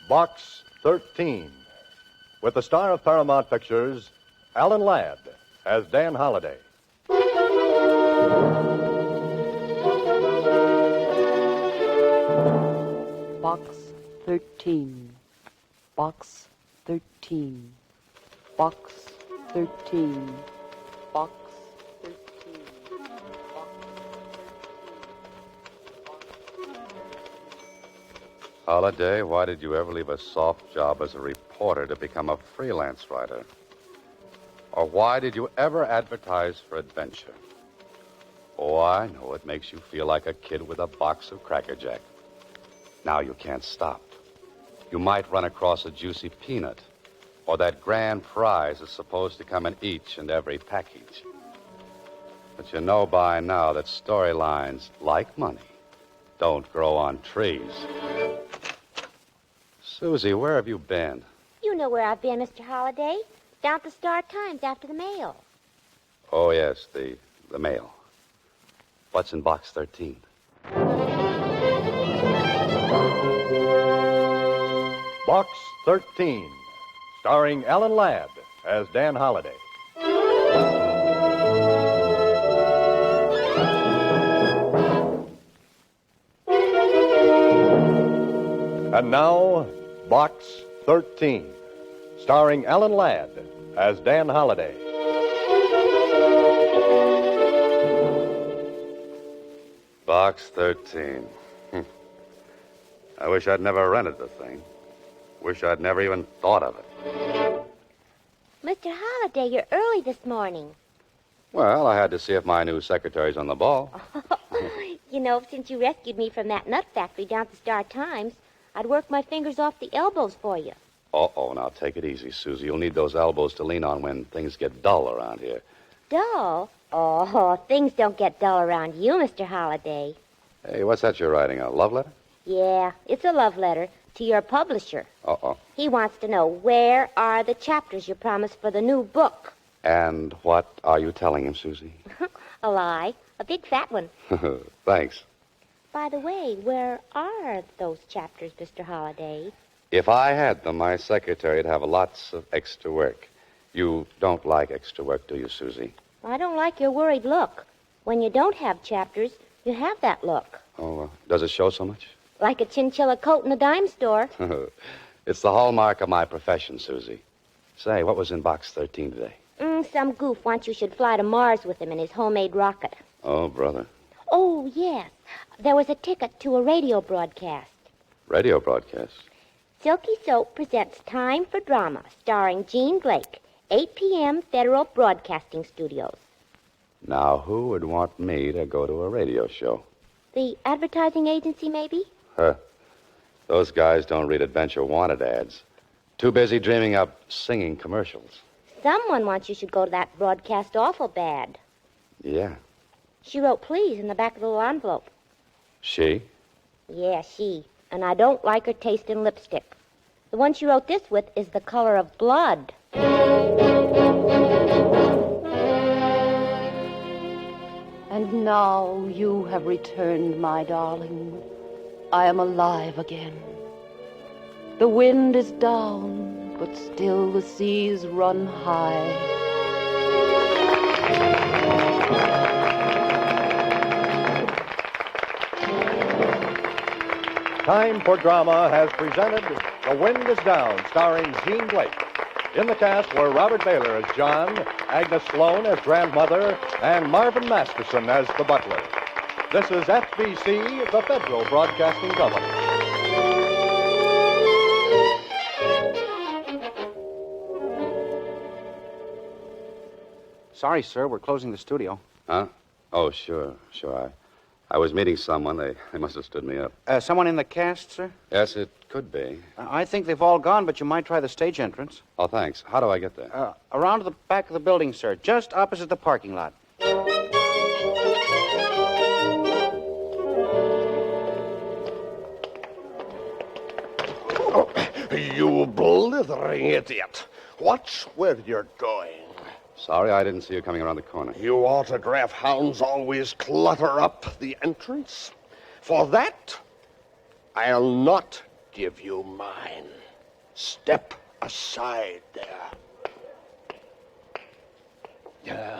Box 13, with the star of Paramount Pictures, Alan Ladd, as Dan Holliday. Box 13. Box 13. Box 13. Box 13. Holliday, why did you ever leave a soft job as a reporter to become a freelance writer? Or why did you ever advertise for adventure? Oh, I know it makes you feel like a kid with a box of Cracker Jack. Now you can't stop. You might run across a juicy peanut, or that grand prize is supposed to come in each and every package. But you know by now that storylines, like money, don't grow on trees. Susie, where have you been? You know where I've been, Mr. Holliday. Down at the Star-Times after the mail. Oh, yes, the mail. What's in box 13? Box 13, starring Alan Ladd as Dan Holliday. And now, Box 13, starring Alan Ladd as Dan Holliday. Box 13. I wish I'd never rented the thing. Wish I'd never even thought of it. Mr. Holliday, you're early this morning. Well, I had to see if my new secretary's on the ball. You know, since you rescued me from that nut factory down at the Star-Times, I'd work my fingers off the elbows for you. Uh-oh, now take it easy, Susie. You'll need those elbows to lean on when things get dull around here. Dull? Oh, things don't get dull around you, Mr. Holliday. Hey, what's that you're writing, a love letter? Yeah, it's a love letter to your publisher. Uh-oh. He wants to know where are the chapters you promised for the new book. And what are you telling him, Susie? A lie. A big fat one. Thanks. By the way, where are those chapters, Mr. Holliday? If I had them, my secretary'd have lots of extra work. You don't like extra work, do you, Susie? I don't like your worried look. When you don't have chapters, you have that look. Oh, does it show so much? Like a chinchilla coat in a dime store. It's the hallmark of my profession, Susie. Say, what was in box 13 today? Some goof wants you should fly to Mars with him in his homemade rocket. Oh, brother. Oh, yes. There was a ticket to a radio broadcast. Radio broadcast? Silky Soap presents Time for Drama, starring Jean Blake, 8 p.m. Federal Broadcasting Studios. Now, who would want me to go to a radio show? The advertising agency, maybe? Those guys don't read adventure wanted ads. Too busy dreaming up singing commercials. Someone wants you should go to that broadcast awful bad. Yeah. She wrote please in the back of the little envelope. She? Yeah, she. And I don't like her taste in lipstick. The one she wrote this with is the color of blood. And now you have returned, my darling. I am alive again. The wind is down, but still the seas run high. Time for Drama has presented The Wind is Down, starring Jean Blake. In the cast were Robert Baylor as John, Agnes Sloan as grandmother, and Marvin Masterson as the butler. This is FBC, the Federal Broadcasting Company. Sorry, sir, we're closing the studio. Huh? Oh, sure. I was meeting someone. They must have stood me up. Someone in the cast, sir? Yes, it could be. I think they've all gone, but you might try the stage entrance. Oh, thanks. How do I get there? Around to the back of the building, sir, just opposite the parking lot. Oh, you blithering idiot. Watch where you're going. Sorry, I didn't see you coming around the corner. You autograph hounds always clutter up the entrance. For that, I'll not give you mine. Step aside there.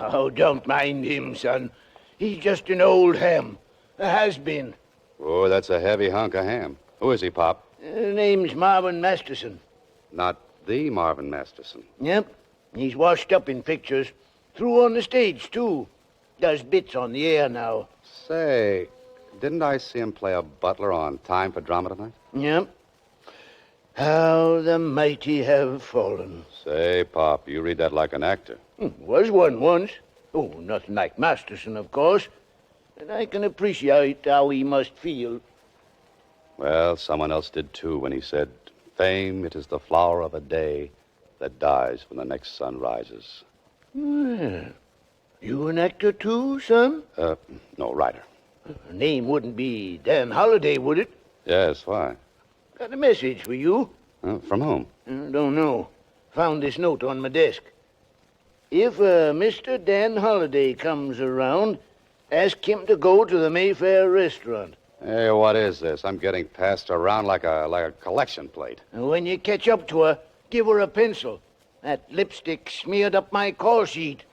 Oh, don't mind him, son. He's just an old ham. A has-been. Oh, that's a heavy hunk of ham. Who is he, Pop? Name's Marvin Masterson. Not the Marvin Masterson. Yep. He's washed up in pictures. Through on the stage, too. Does bits on the air now. Say, didn't I see him play a butler on Time for Drama tonight? Yep. How the mighty have fallen. Say, Pop, you read that like an actor. Was one once. Oh, nothing like Masterson, of course. And I can appreciate how he must feel. Well, someone else did, too, when he said, "Fame, it is the flower of a day that dies when the next sun rises." Well, you an actor, too, son? No, writer. Name wouldn't be Dan Holliday, would it? Yes, why? Got a message for you. From whom? Don't know. Found this note on my desk. If Mr. Dan Holliday comes around, ask him to go to the Mayfair restaurant. Hey, what is this? I'm getting passed around like a collection plate. And when you catch up to her, give her a pencil. That lipstick smeared up my call sheet.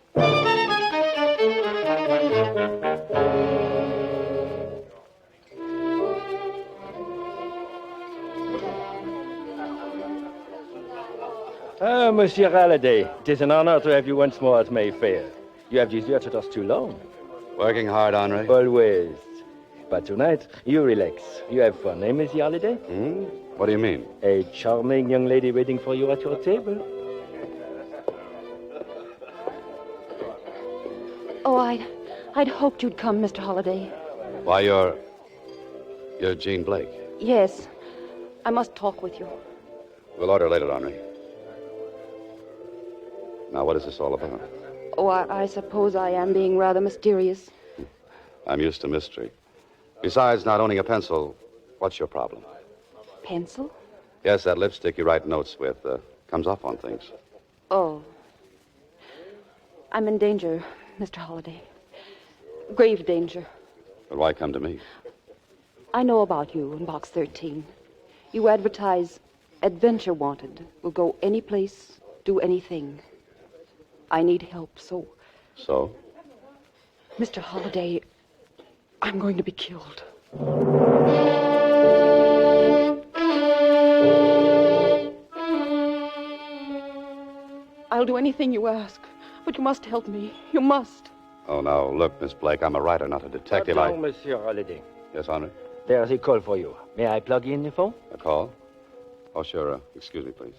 Ah, Monsieur Halliday, it is an honor to have you once more at Mayfair. You have deserted us too long. Working hard, Henri? Always. But tonight, you relax. You have fun, eh, Monsieur Halliday? What do you mean? A charming young lady waiting for you at your table. Oh, I'd hoped you'd come, Mr. Holliday. Why, you're Jean Blake. Yes. I must talk with you. We'll order later, Henri. Now, what is this all about? Oh, I suppose I am being rather mysterious. I'm used to mystery. Besides not owning a pencil, what's your problem? Pencil? Yes, that lipstick you write notes with comes off on things. Oh. I'm in danger, Mr. Holliday. Grave danger. But why come to me? I know about you in Box 13. You advertise adventure wanted. Will go any place, do anything. I need help, so... So? Mr. Holliday, I'm going to be killed. I'll do anything you ask, but you must help me. You must. Oh, now, look, Miss Blake, I'm a writer, not a detective. Pardon, Monsieur Halliday. Yes, Henri? There's a call for you. May I plug in the phone? A call? Oh, sure. Excuse me, please.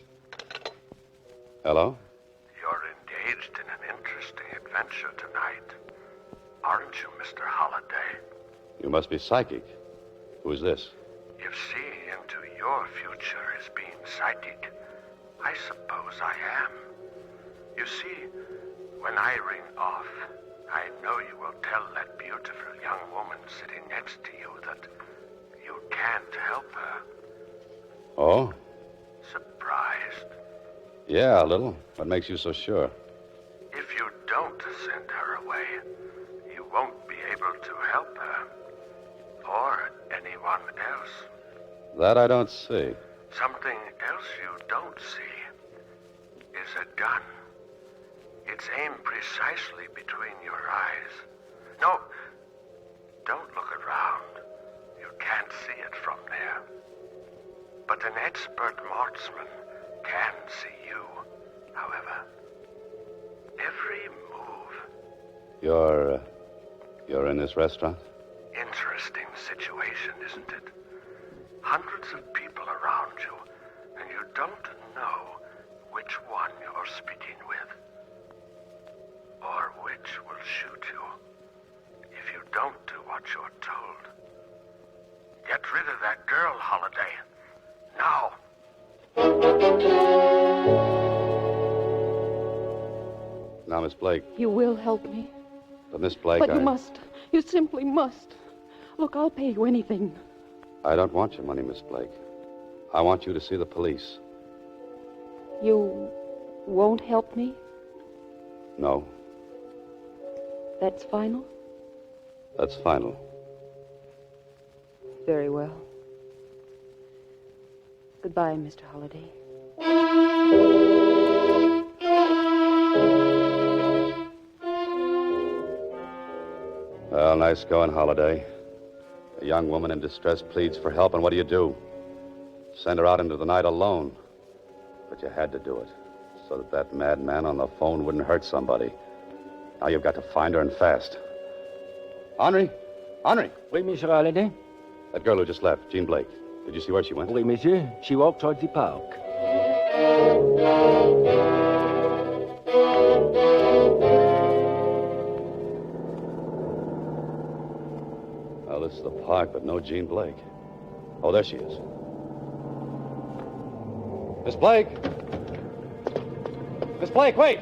Hello? You're engaged in an interesting adventure tonight. Aren't you, Mr. Holliday? You must be psychic. Who's this? If seeing into your future is being psychic, I suppose I am. You see, when I ring off, I know you will tell that beautiful young woman sitting next to you that you can't help her. Oh? Surprised? Yeah, a little. What makes you so sure? If you don't send her away, you won't be able to help her. Or anyone else. That I don't see. Something else you don't see is a gun. It's aimed precisely between your eyes. No, don't look around. You can't see it from there. But an expert marksman can see you, however. Every move. You're in this restaurant? Interesting situation, isn't it? Hundreds of people around you, and you don't know which one you're speaking with. Or which will shoot you if you don't do what you're told. Get rid of that girl, Holliday. Now. Now, Miss Blake. You will help me. But, Miss Blake, But you must. You simply must. Look, I'll pay you anything. I don't want your money, Miss Blake. I want you to see the police. You won't help me? No, That's final? that's final. Very well. Goodbye, Mr. Holliday. Well, nice going, Holiday. A young woman in distress pleads for help, and what do? Send her out into the night alone. But you had to do it, so that madman on the phone wouldn't hurt somebody. Now you've got to find her, and fast. Henri! Henri! Oui, Monsieur Halliday? That girl who just left, Jean Blake. Did you see where she went? Oui, monsieur. She walked towards the park. Well, this is the park, but no Jean Blake. Oh, there she is. Miss Blake! Miss Blake, wait!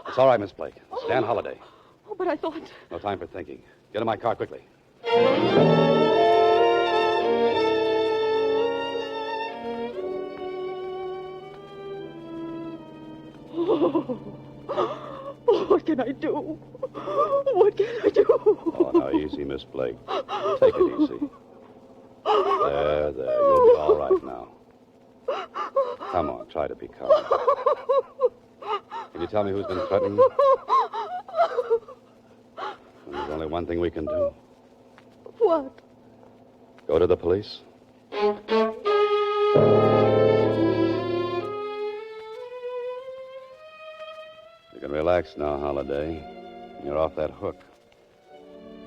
It's all right, Miss Blake. It's Dan Holliday. Oh, but I thought... No time for thinking. Get in my car quickly. What can I do? What can I do? Oh, now, easy, Miss Blake. Take it easy. There. You'll be all right now. Come on, try to be calm. Can you tell me who's been threatening you? There's only one thing we can do. What? Go to the police. You can relax now, Holiday. You're off that hook.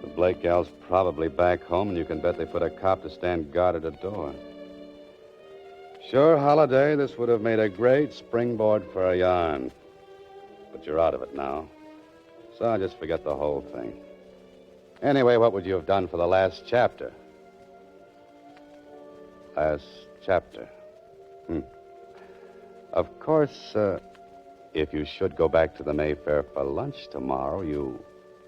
The Blake gal's probably back home, and you can bet they put a cop to stand guard at the door. Sure, Holiday, this would have made a great springboard for a yarn. But you're out of it now. So I'll just forget the whole thing. Anyway, what would you have done for the last chapter? Last chapter. Of course, if you should go back to the Mayfair for lunch tomorrow, you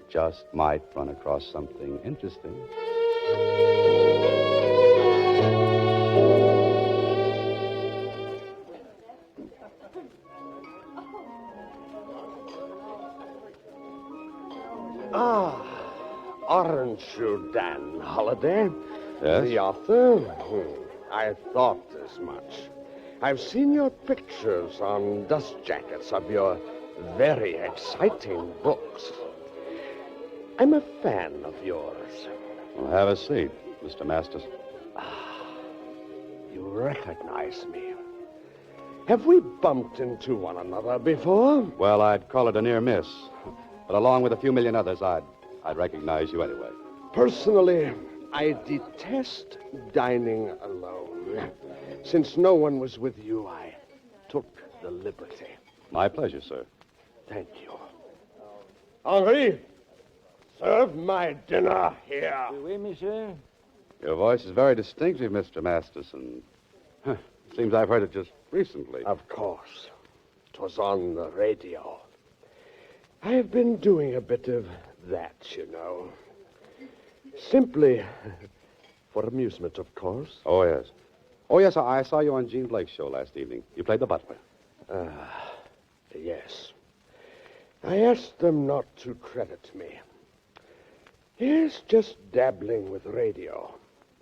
just might run across something interesting. Aren't you Dan Holliday? Yes? The author? I thought as much. I've seen your pictures on dust jackets of your very exciting books. I'm a fan of yours. Well, have a seat, Mr. Masters. You recognize me. Have we bumped into one another before? Well, I'd call it a near miss. But along with a few million others, I'd recognize you anyway. Personally, I detest dining alone. Since no one was with you, I took the liberty. My pleasure, sir. Thank you. Henri, serve my dinner here. Oui, monsieur. Your voice is very distinctive, Mr. Masterson. Seems I've heard it just recently. Of course. It was on the radio. I have been doing a bit of that, you know. Simply for amusement, of course. Oh, yes. Oh, yes, I saw you on Jean Blake's show last evening. You played the butler. Yes. I asked them not to credit me. Yes, just dabbling with radio.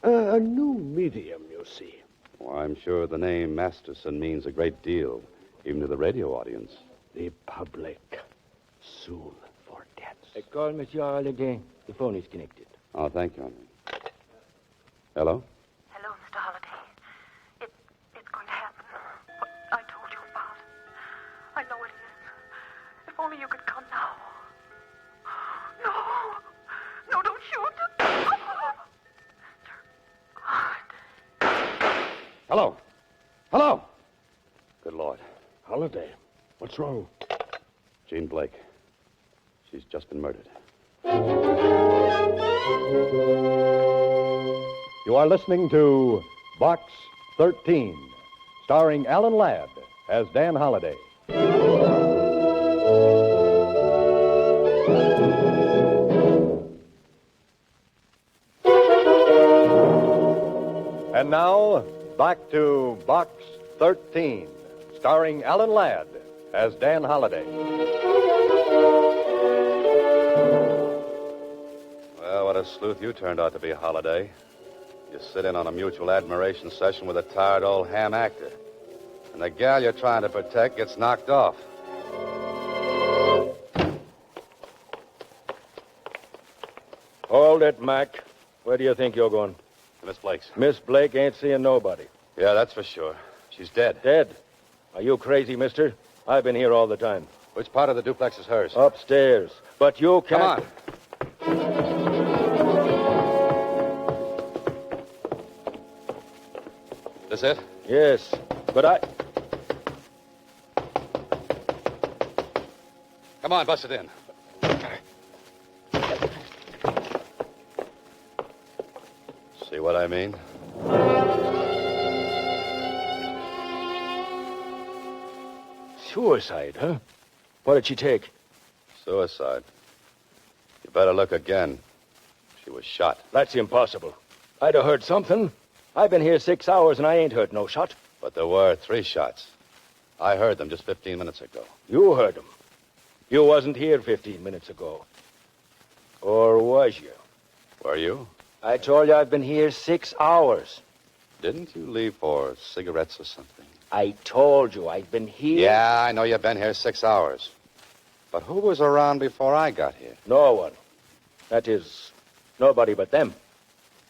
A new medium, you see. Well, I'm sure the name Masterson means a great deal, even to the radio audience. The public soon forgets. I call Monsieur Halliday. The phone is connected. Oh, thank you, Henry. Hello? Hello, Mr. Holliday. It's going to happen. What I told you about. I know it is. If only you could come now. No, don't shoot. Hello? Hello? Good Lord. Holliday, what's wrong? Jean Blake. She's just been murdered. You are listening to Box 13, starring Alan Ladd as Dan Holliday. And now, back to Box 13, starring Alan Ladd as Dan Holliday. Well, what a sleuth you turned out to be, Holliday. You sit in on a mutual admiration session with a tired old ham actor. And the gal you're trying to protect gets knocked off. Hold it, Mac. Where do you think you're going? Miss Blake's. Miss Blake ain't seeing nobody. Yeah, that's for sure. She's dead. Dead? Are you crazy, mister? I've been here all the time. Which part of the duplex is hers? Upstairs. But you can't... Come on. This it? Yes, but I... Come on, bust it in. See what I mean? Suicide, huh? What did she take? Suicide. You better look again. She was shot. That's impossible. I'd have heard something. I've been here 6 hours and I ain't heard no shot. But there were 3 shots. I heard them just 15 minutes ago. You heard them. You wasn't here 15 minutes ago. Or was you? Were you? I told you I've been here 6 hours. Didn't you leave for cigarettes or something? I told you I've been here. Yeah, I know you've been here 6 hours. But who was around before I got here? No one. That is, nobody but them.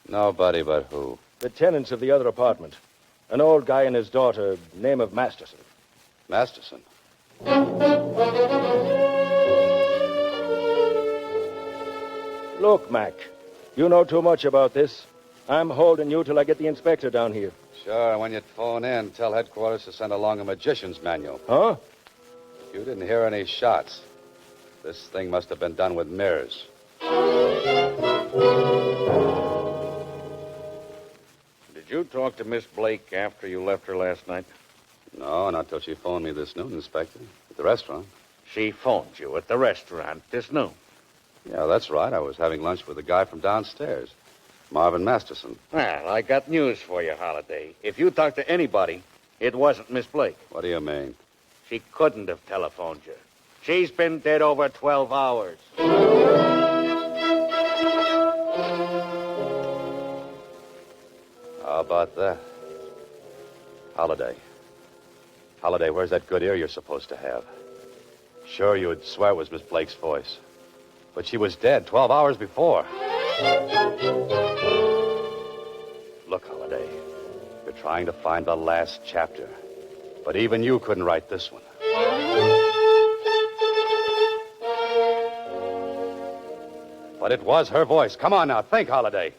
Nobody but who? The tenants of the other apartment. An old guy and his daughter, name of Masterson. Masterson? Look, Mac, you know too much about this. I'm holding you till I get the inspector down here. Sure, and when you phone in, tell headquarters to send along a magician's manual. Huh? You didn't hear any shots. This thing must have been done with mirrors. Did you talk to Miss Blake after you left her last night? No, not till she phoned me this noon, Inspector. At the restaurant. She phoned you at the restaurant this noon. Yeah, that's right. I was having lunch with a guy from downstairs. Marvin Masterson. Well, I got news for you, Holliday. If you talked to anybody, it wasn't Miss Blake. What do you mean? She couldn't have telephoned you. She's been dead over 12 hours. How about that? Holiday. Holiday, where's that good ear you're supposed to have? Sure, you would swear it was Miss Blake's voice. But she was dead 12 hours before. Look, Holiday, you're trying to find the last chapter. But even you couldn't write this one. But it was her voice. Come on now, think, Holiday.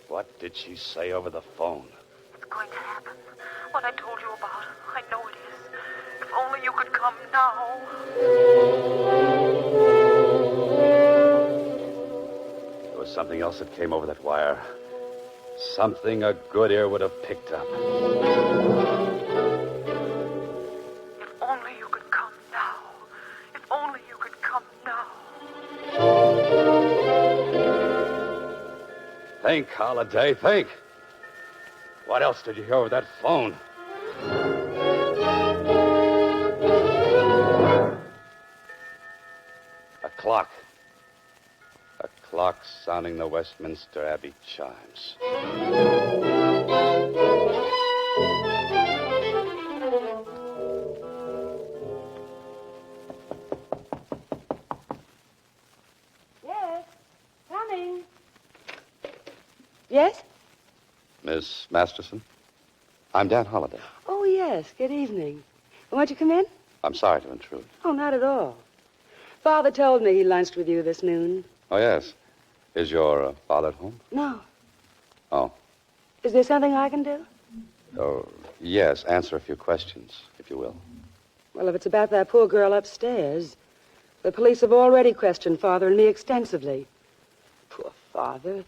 What did she say over the phone? It's going to happen. What I told you about. I know it is. If only you could come now. There was something else that came over that wire. Something a good ear would have picked up. If only you could come now. If only you could come now. Think, Holiday, think. What else did you hear over that phone? A clock. A clock sounding the Westminster Abbey chimes. Yes, coming. Yes? Miss Masterson? I'm Dan Holliday. Oh, yes. Good evening. Won't you come in? I'm sorry to intrude. Oh, not at all. Father told me he lunched with you this noon. Oh, yes. Is your father at home? No. Oh. Is there something I can do? Oh, yes. Answer a few questions, if you will. Well, if it's about that poor girl upstairs, the police have already questioned Father and me extensively. Poor Father.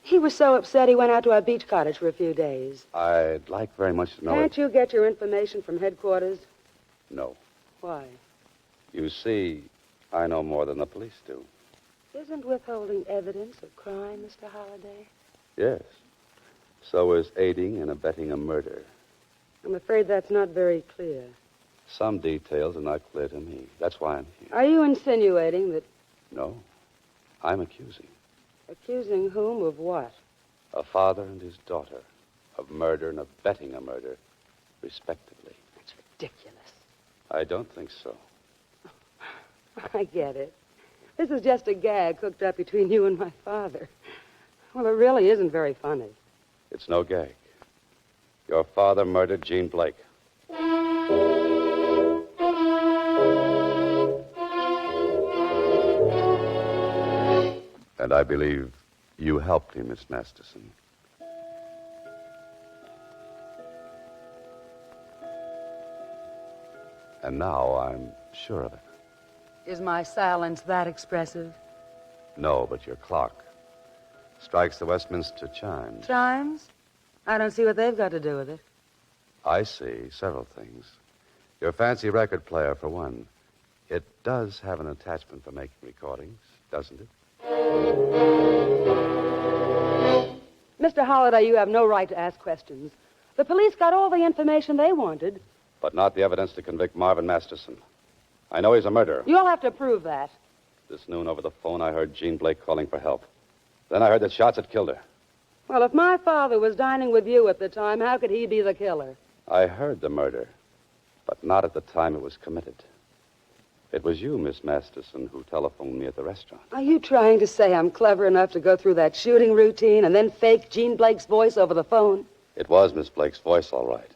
He was so upset he went out to our beach cottage for a few days. I'd like very much to know... Can't you get your information from headquarters? No. Why? You see, I know more than the police do. Isn't withholding evidence a crime, Mr. Holliday? Yes. So is aiding and abetting a murder. I'm afraid that's not very clear. Some details are not clear to me. That's why I'm here. Are you insinuating that... No. I'm accusing. Accusing whom of what? A father and his daughter, of murder and abetting a murder, respectively. That's ridiculous. I don't think so. I get it. This is just a gag cooked up between you and my father. Well, it really isn't very funny. It's no gag. Your father murdered Jean Blake. And I believe you helped him, Miss Masterson. And now I'm sure of it. Is my silence that expressive? No, but your clock strikes the Westminster chimes. Chimes? I don't see what they've got to do with it. I see several things. Your fancy record player, for one. It does have an attachment for making recordings, doesn't it? Mr. Holliday, you have no right to ask questions. The police got all the information they wanted. But not the evidence to convict Marvin Masterson. I know he's a murderer. You'll have to prove that. This noon over the phone, I heard Jean Blake calling for help. Then I heard that shots had killed her. Well, if my father was dining with you at the time, how could he be the killer? I heard the murder, but not at the time it was committed. It was you, Miss Masterson, who telephoned me at the restaurant. Are you trying to say I'm clever enough to go through that shooting routine and then fake Jean Blake's voice over the phone? It was Miss Blake's voice, all right.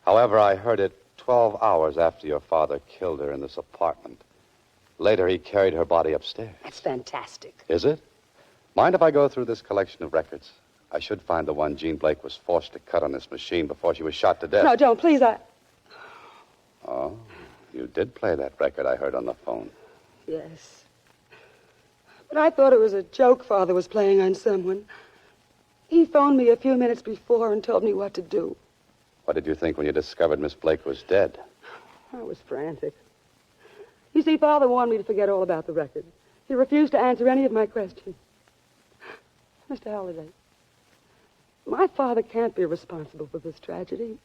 However, I heard it 12 hours after your father killed her in this apartment. Later, he carried her body upstairs. That's fantastic. Is it? Mind if I go through this collection of records? I should find the one Jean Blake was forced to cut on this machine before she was shot to death. No, don't, please, Oh, you did play that record I heard on the phone. Yes. But I thought it was a joke Father was playing on someone. He phoned me a few minutes before and told me what to do. What did you think when you discovered Miss Blake was dead? I was frantic. You see, Father warned me to forget all about the record. He refused to answer any of my questions. Mr. Halliday, my father can't be responsible for this tragedy.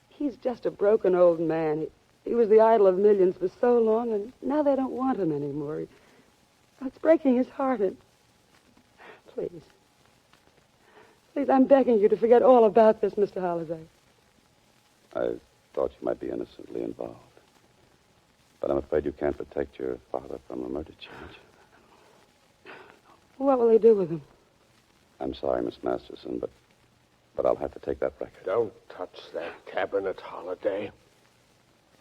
He's just a broken old man. He was the idol of millions for so long, and now they don't want him anymore. It's breaking his heart, and please, I'm begging you to forget all about this, Mr. Halliday. I thought you might be innocently involved. But I'm afraid you can't protect your father from a murder charge. What will they do with him? I'm sorry, Miss Masterson, but I'll have to take that record. Don't touch that cabinet, Holiday.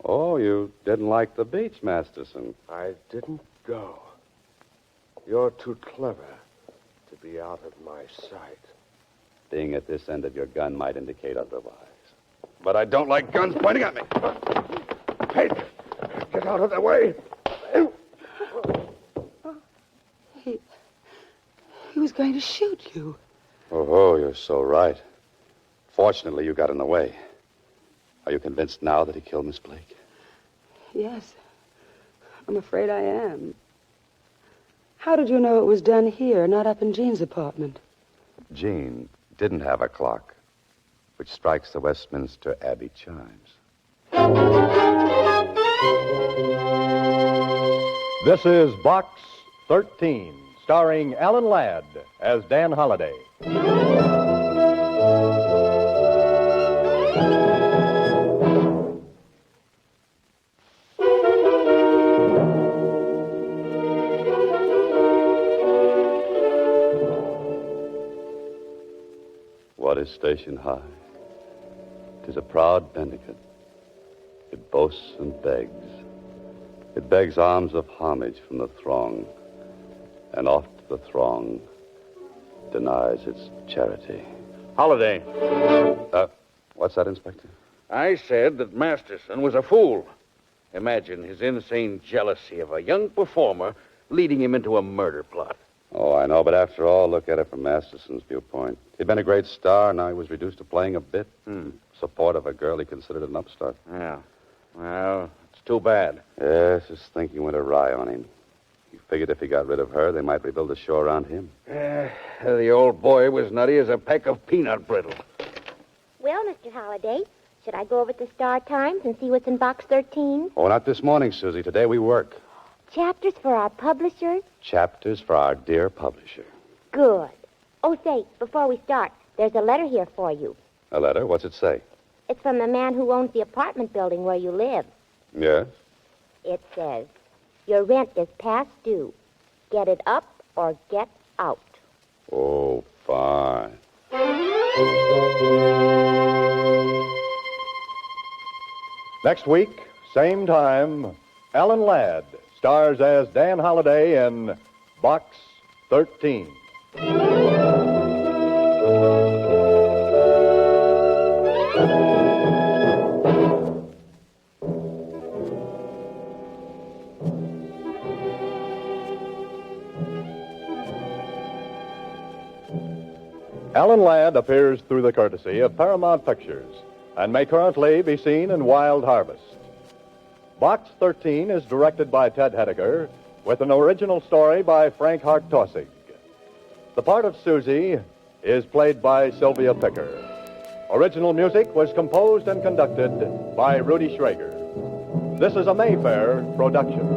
Oh, you didn't like the beach, Masterson. I didn't go. You're too clever to be out of my sight. Being at this end of your gun might indicate otherwise. But I don't like guns pointing at me. Hey, get out of the way. He was going to shoot you. Oh, you're so right. Fortunately, you got in the way. Are you convinced now that he killed Miss Blake? Yes. I'm afraid I am. How did you know it was done here, not up in Jean's apartment? Jean didn't have a clock, which strikes the Westminster Abbey chimes. This is Box 13, starring Alan Ladd as Dan Holliday. What is station high? 'Tis a proud benedict. It boasts and begs. It begs alms of homage from the throng, and oft the throng denies its charity. Holiday. What's that, Inspector? I said that Masterson was a fool. Imagine his insane jealousy of a young performer leading him into a murder plot. Oh, I know, but after all, look at it from Masterson's viewpoint. He'd been a great star, now he was reduced to playing a bit. Support of a girl he considered an upstart. Yeah. Well, it's too bad. Yes, his thinking went awry on him. He figured if he got rid of her, they might rebuild the show around him. The old boy was nutty as a peck of peanut brittle. Well, Mr. Holliday, should I go over to Star Times and see what's in Box 13? Oh, not this morning, Susie. Today we work. Chapters for our publishers? Chapters for our dear publisher. Good. Oh, say, before we start, there's a letter here for you. A letter? What's it say? It's from the man who owns the apartment building where you live. Yes? It says, your rent is past due. Get it up or get out. Oh, fine. Next week, same time, Alan Ladd stars as Dan Holliday in Box 13. Alan Ladd appears through the courtesy of Paramount Pictures and may currently be seen in Wild Harvest. Box 13 is directed by Ted Hediger with an original story by Frank Hart-Tossig. The part of Susie is played by Sylvia Picker. Original music was composed and conducted by Rudy Schrager. This is a Mayfair production.